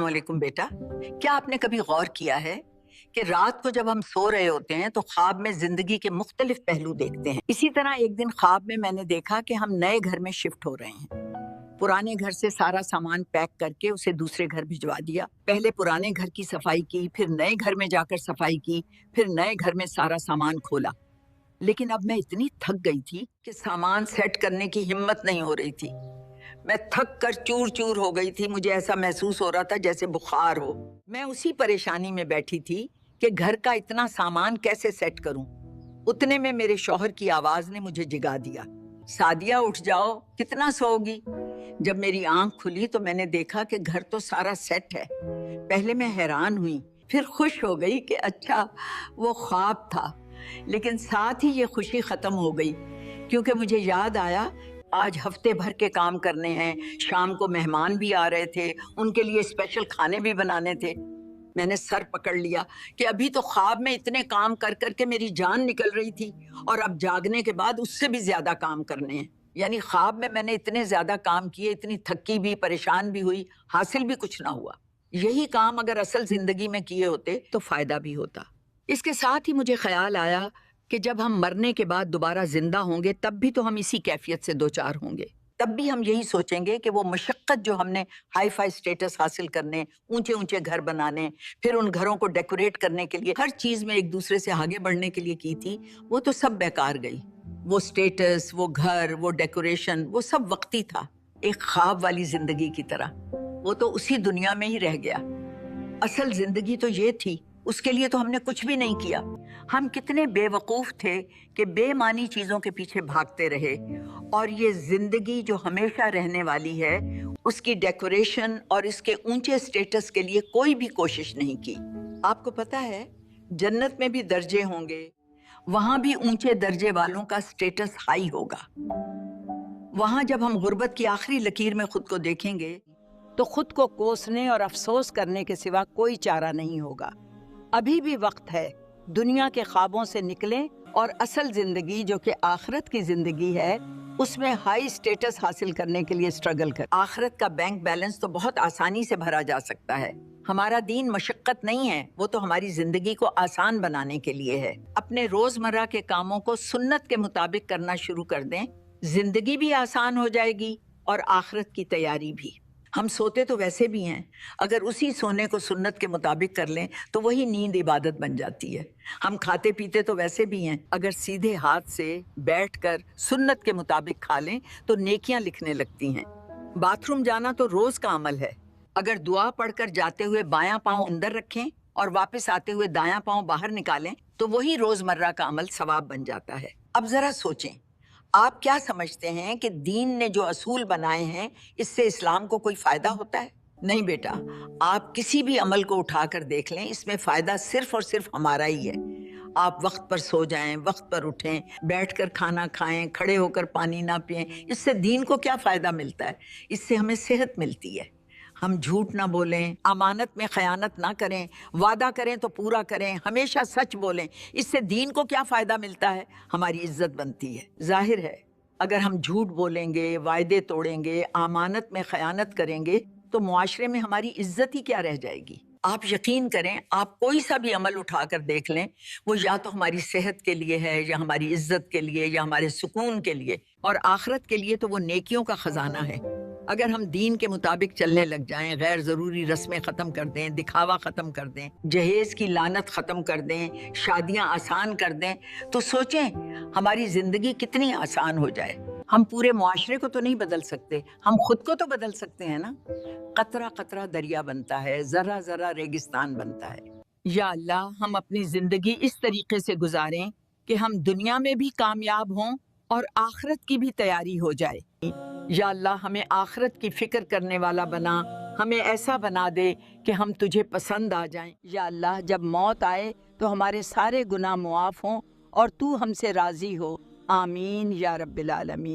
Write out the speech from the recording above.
अस्सलामुअलैकुम बेटा। क्या आपने कभी गौर किया है कि रात को जब हम सो रहे होते हैं तो ख्वाब में जिंदगी के मुख्तलिफ पहलू देखते हैं। इसी तरह एक दिन ख्वाब में मैंने देखा कि हम नए घर में शिफ्ट हो रहे हैं। पुराने घर से सारा सामान पैक करके उसे दूसरे घर भिजवा दिया। पहले पुराने घर की सफाई की, फिर नए घर में जाकर सफाई की, फिर नए घर में सारा सामान खोला। लेकिन अब मैं इतनी थक गई थी कि सामान सेट करने की हिम्मत नहीं हो रही थी। मैं थक कर चूर चूर हो गई थी। मुझे ऐसा महसूस हो रहा था जैसे बुखार हो। मैं उसी परेशानी में बैठी थी कि घर का इतना सामान कैसे सेट करूं। उतने में मेरे शौहर की आवाज ने मुझे जगा दिया। सादिया उठ जाओ, कितना सोओगी? जब मेरी आंख खुली तो मैंने देखा कि घर तो सारा सेट है। पहले मैं हैरान हुई, फिर खुश हो गई कि अच्छा वो ख्वाब था। लेकिन साथ ही ये खुशी खत्म हो गई क्योंकि मुझे याद आया आज हफ्ते भर के काम करने हैं। शाम को मेहमान भी आ रहे थे, उनके लिए स्पेशल खाने भी बनाने थे। मैंने सर पकड़ लिया कि अभी तो ख्वाब में इतने काम कर करके मेरी जान निकल रही थी और अब जागने के बाद उससे भी ज्यादा काम करने हैं। यानी ख्वाब में मैंने इतने ज्यादा काम किए, इतनी थकी भी, परेशान भी हुई, हासिल भी कुछ ना हुआ। यही काम अगर असल जिंदगी में किए होते तो फायदा भी होता। इसके साथ ही मुझे ख्याल आया कि जब हम मरने के बाद दोबारा जिंदा होंगे तब भी तो हम इसी कैफियत से दो चार होंगे। तब भी हम यही सोचेंगे कि वो मशक्कत जो हमने हाई फाई स्टेटस हासिल करने, ऊंचे ऊंचे घर बनाने, फिर उन घरों को डेकोरेट करने के लिए, हर चीज में एक दूसरे से आगे बढ़ने के लिए की थी, वो तो सब बेकार गई। वो स्टेटस, वो घर, वो डेकोरेशन, वो सब वक्ती था, एक ख्वाब वाली जिंदगी की तरह। वो तो उसी दुनिया में ही रह गया। असल जिंदगी तो ये थी, उसके लिए तो हमने कुछ भी नहीं किया। हम कितने बेवकूफ थे कि बेमानी चीजों के पीछे भागते रहे और ये जिंदगी जो हमेशा रहने वाली है उसकी डेकोरेशन और इसके ऊंचे स्टेटस के लिए कोई भी कोशिश नहीं की। आपको पता है जन्नत में भी दर्जे होंगे, वहां भी ऊंचे दर्जे वालों का स्टेटस हाई होगा। वहां जब हम गुर्बत की आखिरी लकीर में खुद को देखेंगे तो खुद को कोसने और अफसोस करने के सिवा कोई चारा नहीं होगा। अभी भी वक्त है, दुनिया के ख्वाबों से निकलें और असल जिंदगी जो कि आखिरत की जिंदगी है उसमें हाई स्टेटस हासिल करने के लिए स्ट्रगल कर। आखिरत का बैंक बैलेंस तो बहुत आसानी से भरा जा सकता है। हमारा दीन मशक्कत नहीं है, वो तो हमारी जिंदगी को आसान बनाने के लिए है। अपने रोजमर्रा के कामों को सुन्नत के मुताबिक करना शुरू कर दें, जिंदगी भी आसान हो जाएगी और आखिरत की तैयारी भी। हम सोते तो वैसे भी हैं, अगर उसी सोने को सुन्नत के मुताबिक कर लें तो वही नींद इबादत बन जाती है। हम खाते पीते तो वैसे भी हैं, अगर सीधे हाथ से बैठकर सुन्नत के मुताबिक खा लें तो नेकियां लिखने लगती हैं। बाथरूम जाना तो रोज का अमल है, अगर दुआ पढ़कर जाते हुए बायां पांव अंदर रखें और वापस आते हुए दायां पांव बाहर निकालें तो वही रोजमर्रा का अमल सवाब बन जाता है। अब जरा सोचें, आप क्या समझते हैं कि दीन ने जो असूल बनाए हैं इससे इस्लाम को कोई फायदा होता है? नहीं बेटा, आप किसी भी अमल को उठाकर देख लें, इसमें फायदा सिर्फ और सिर्फ हमारा ही है। आप वक्त पर सो जाएं, वक्त पर उठें, बैठकर खाना खाएं, खड़े होकर पानी ना पिएं, इससे दीन को क्या फायदा मिलता है? इससे हमें सेहत मिलती है। हम झूठ ना बोलें, अमानत में खयानत ना करें, वादा करें तो पूरा करें, हमेशा सच बोलें, इससे दीन को क्या फायदा मिलता है? हमारी इज्जत बनती है। जाहिर है अगर हम झूठ बोलेंगे, वायदे तोड़ेंगे, अमानत में खयानत करेंगे तो मुआशरे में हमारी इज्जत ही क्या रह जाएगी? आप यकीन करें, आप कोई सा भी अमल उठाकर देख लें, वो या तो हमारी सेहत के लिए है, या हमारी इज्जत के लिए, या हमारे सुकून के लिए, और आखिरत के लिए तो वो नेकियों का खजाना है। अगर हम दीन के मुताबिक चलने लग जाएं, गैर जरूरी रस्में खत्म कर दें, दिखावा खत्म कर दें, जहेज की लानत खत्म कर दें, शादियां आसान कर दें, तो सोचें हमारी जिंदगी कितनी आसान हो जाए। हम पूरे मुआशरे को तो नहीं बदल सकते, हम खुद को तो बदल सकते हैं ना। कतरा कतरा दरिया बनता है, जरा जरा रेगिस्तान बनता है। या अल्लाह, हम अपनी जिंदगी इस तरीके से गुजारें कि हम दुनिया में भी कामयाब हों और आखिरत की भी तैयारी हो जाए। या अल्लाह, हमें आखिरत की फिक्र करने वाला बना, हमें ऐसा बना दे कि हम तुझे पसंद आ जाएं। या अल्लाह, जब मौत आए तो हमारे सारे गुनाह मुआफ हों और तू हमसे राजी हो। आमीन या रब्बिल आलमीन।